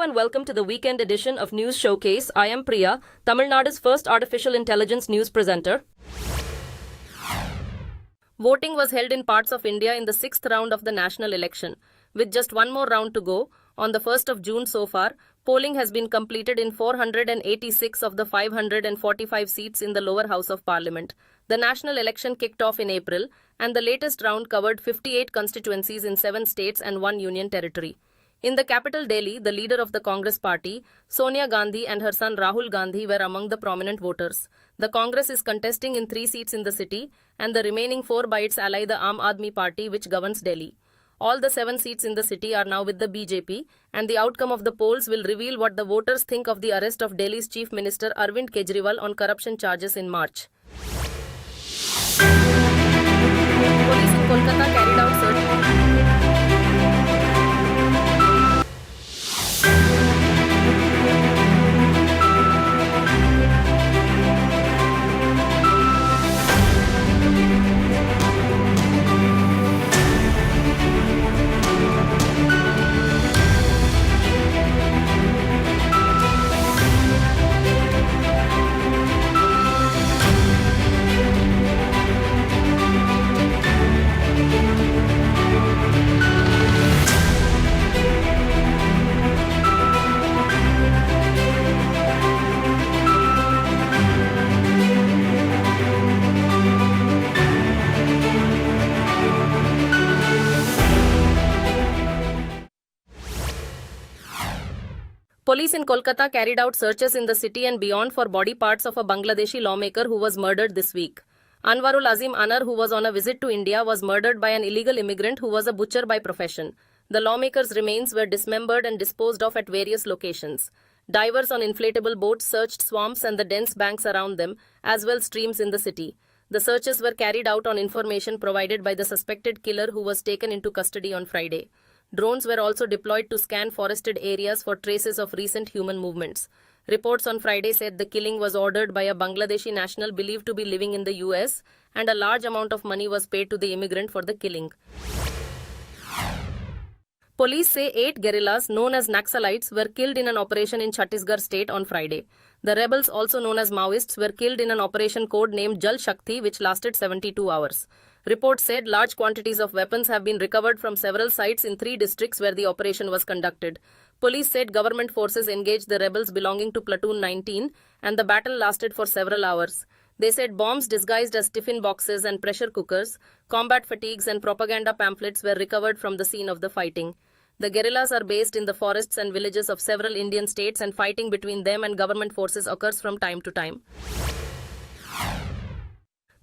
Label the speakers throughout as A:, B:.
A: and welcome to the weekend edition of News Showcase. I am Priya, Tamil Nadu's first artificial intelligence news presenter. Voting was held in parts of India in the 6th round of the national election. With just one more round to go, on the 1st of June so far, polling has been completed in 486 of the 545 seats in the lower house of parliament. The national election kicked off in April, and the latest round covered 58 constituencies in 7 states and 1 union territory. In the capital Delhi, the leader of the Congress party, Sonia Gandhi, and her son Rahul Gandhi were among the prominent voters. The Congress is contesting in 3 seats in the city and the remaining 4 by its ally the Aam Aadmi Party, which governs Delhi. All the 7 seats in the city are now with the BJP, and the outcome of the polls will reveal what the voters think of the arrest of Delhi's Chief Minister Arvind Kejriwal on corruption charges in March. Police in Kolkata carried out search. Police in Kolkata carried out searches in the city and beyond for body parts of a Bangladeshi lawmaker who was murdered this week. Anwarul Azim Anar, who was on a visit to India, was murdered by an illegal immigrant who was a butcher by profession. The lawmaker's remains were dismembered and disposed of at various locations. Divers on inflatable boats searched swamps and the dense banks around them, as well streams in the city. The searches were carried out on information provided by the suspected killer, who was taken into custody on Friday. Drones were also deployed to scan forested areas for traces of recent human movements. Reports on Friday said the killing was ordered by a Bangladeshi national believed to be living in the US, and a large amount of money was paid to the immigrant for the killing. Police say 8 guerrillas known as Naxalites were killed in an operation in Chhattisgarh state on Friday. The rebels, also known as Maoists, were killed in an operation code named Jal Shakti, which lasted 72 hours. Reports said large quantities of weapons have been recovered from several sites in 3 districts where the operation was conducted. Police said government forces engaged the rebels belonging to Platoon 19, and the battle lasted for several hours. They said bombs disguised as tiffin boxes and pressure cookers, combat fatigues, and propaganda pamphlets were recovered from the scene of the fighting. The guerrillas are based in the forests and villages of several Indian states, and fighting between them and government forces occurs from time to time.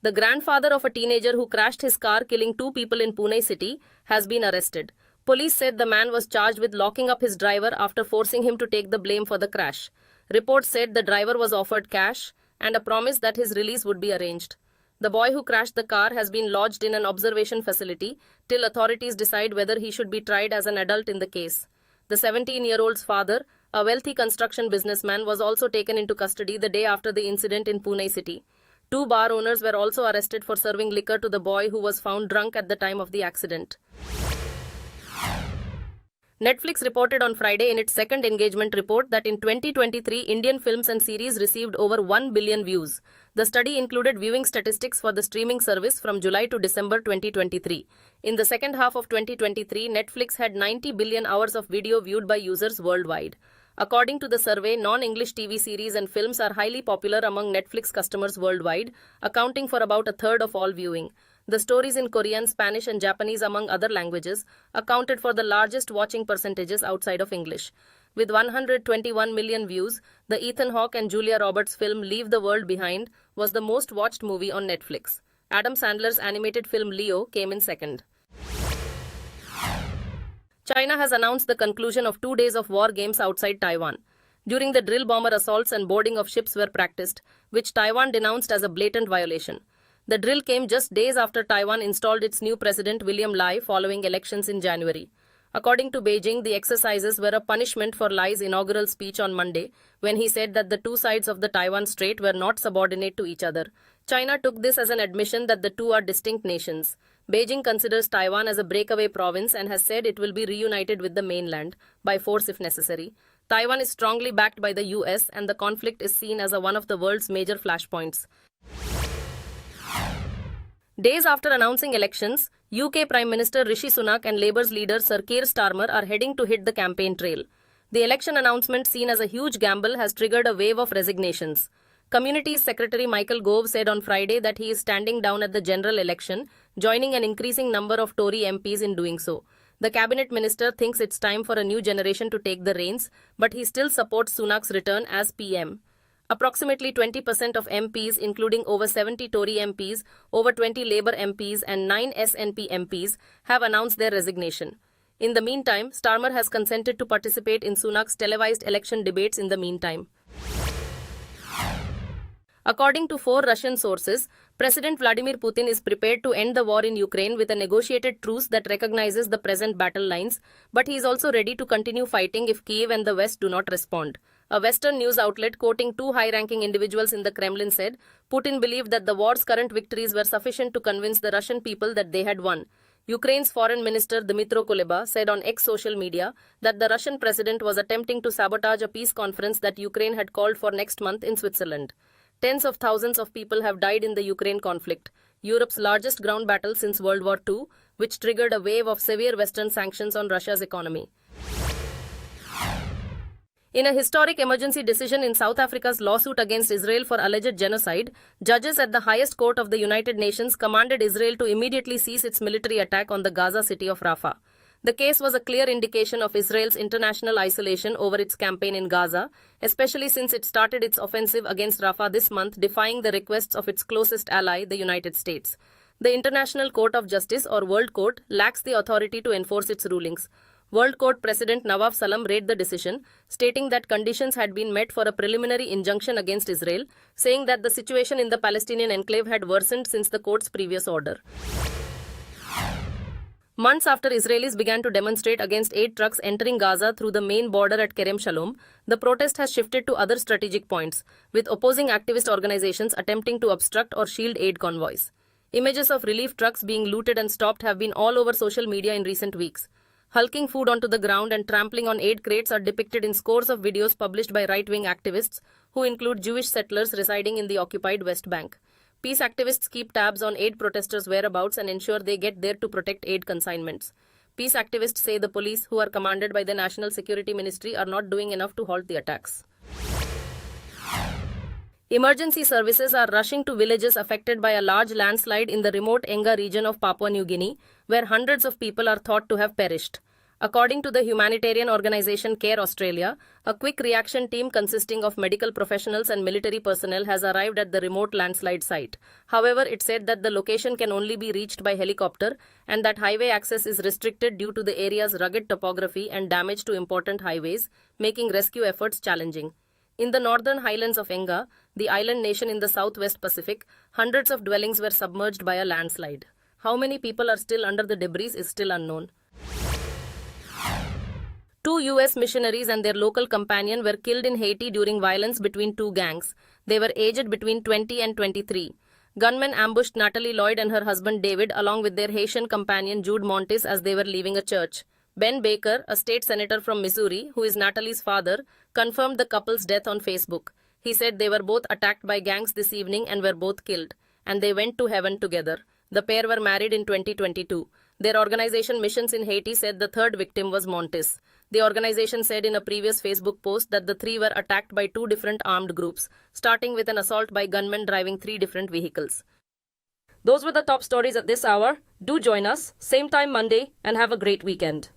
A: The grandfather of a teenager who crashed his car killing 2 people in Pune city has been arrested. Police said the man was charged with locking up his driver after forcing him to take the blame for the crash. Reports said the driver was offered cash and a promise that his release would be arranged. The boy who crashed the car has been lodged in an observation facility till authorities decide whether he should be tried as an adult in the case. The 17-year-old's father, a wealthy construction businessman, was also taken into custody the day after the incident in Pune city. 2 bar owners were also arrested for serving liquor to the boy who was found drunk at the time of the accident. Netflix reported on Friday in its second engagement report that in 2023, Indian films and series received over 1 billion views. The study included viewing statistics for the streaming service from July to December 2023. In the second half of 2023, Netflix had 90 billion hours of video viewed by users worldwide. According to the survey, non-English TV series and films are highly popular among Netflix customers worldwide, accounting for about a third of all viewing. The stories in Korean, Spanish, and Japanese, among other languages, accounted for the largest watching percentages outside of English. With 121 million views, the Ethan Hawke and Julia Roberts film Leave the World Behind was the most watched movie on Netflix. Adam Sandler's animated film Leo came in second. China has announced the conclusion of 2 days of war games outside Taiwan. During the drill bomber assaults and boarding of ships were practiced, which Taiwan denounced as a blatant violation. The drill came just days after Taiwan installed its new president William Lai following elections in January. According to Beijing, the exercises were a punishment for Lai's inaugural speech on Monday, when he said that the 2 sides of the Taiwan Strait were not subordinate to each other. China took this as an admission that the 2 are distinct nations. Beijing considers Taiwan as a breakaway province and has said it will be reunited with the mainland, by force if necessary. Taiwan is strongly backed by the US and the conflict is seen as one of the world's major flashpoints. Days after announcing elections, UK Prime Minister Rishi Sunak and Labour's leader Sir Keir Starmer are heading to hit the campaign trail. The election announcement, seen as a huge gamble, has triggered a wave of resignations. Communities Secretary Michael Gove said on Friday that he is standing down at the general election, joining an increasing number of Tory MPs in doing so. The cabinet minister thinks it's time for a new generation to take the reins, but he still supports Sunak's return as PM. Approximately 20% of MPs, including over 70 Tory MPs, over 20 Labour MPs and 9 SNP MPs, have announced their resignation. In the meantime, Starmer has consented to participate in Sunak's televised election debates in the meantime. According to 4 Russian sources, President Vladimir Putin is prepared to end the war in Ukraine with a negotiated truce that recognizes the present battle lines, but he is also ready to continue fighting if Kyiv and the West do not respond. A Western news outlet quoting 2 high-ranking individuals in the Kremlin said, Putin believed that the war's current victories were sufficient to convince the Russian people that they had won. Ukraine's Foreign Minister Dmytro Kuleba said on X social media that the Russian president was attempting to sabotage a peace conference that Ukraine had called for next month in Switzerland. Tens of thousands of people have died in the Ukraine conflict, Europe's largest ground battle since World War II, which triggered a wave of severe Western sanctions on Russia's economy. In a historic emergency decision in South Africa's lawsuit against Israel for alleged genocide, judges at the highest court of the United Nations commanded Israel to immediately cease its military attack on the Gaza city of Rafah. The case was a clear indication of Israel's international isolation over its campaign in Gaza, especially since it started its offensive against Rafah this month, defying the requests of its closest ally, the United States. The International Court of Justice, or World Court, lacks the authority to enforce its rulings. World Court President Nawaf Salam read the decision, stating that conditions had been met for a preliminary injunction against Israel, saying that the situation in the Palestinian enclave had worsened since the court's previous order. Months after Israelis began to demonstrate against aid trucks entering Gaza through the main border at Kerem Shalom, the protest has shifted to other strategic points, with opposing activist organizations attempting to obstruct or shield aid convoys. Images of relief trucks being looted and stopped have been all over social media in recent weeks. Hulking food onto the ground and trampling on aid crates are depicted in scores of videos published by right-wing activists, who include Jewish settlers residing in the occupied West Bank. Peace activists keep tabs on aid protesters' whereabouts and ensure they get there to protect aid consignments. Peace activists say the police, who are commanded by the National Security Ministry, are not doing enough to halt the attacks. Emergency services are rushing to villages affected by a large landslide in the remote Enga region of Papua New Guinea, where hundreds of people are thought to have perished. According to the humanitarian organization Care Australia, a quick reaction team consisting of medical professionals and military personnel has arrived at the remote landslide site. However, it said that the location can only be reached by helicopter and that highway access is restricted due to the area's rugged topography and damage to important highways, making rescue efforts challenging. In the northern highlands of Enga, the island nation in the southwest Pacific, hundreds of dwellings were submerged by a landslide. How many people are still under the debris is still unknown. 2 US missionaries and their local companion were killed in Haiti during violence between 2 gangs. They were aged between 20 and 23. Gunmen ambushed Natalie Lloyd and her husband David along with their Haitian companion Jude Montes as they were leaving a church. Ben Baker, a state senator from Missouri, who is Natalie's father, confirmed the couple's death on Facebook. He said they were both attacked by gangs this evening and were both killed, and they went to heaven together. The pair were married in 2022. Their organization Missions in Haiti said the third victim was Montes. The organization said in a previous Facebook post that the 3 were attacked by 2 different armed groups, starting with an assault by gunmen driving 3 different vehicles. Those were the top stories at this hour. Do join us, same time Monday, and have a great weekend.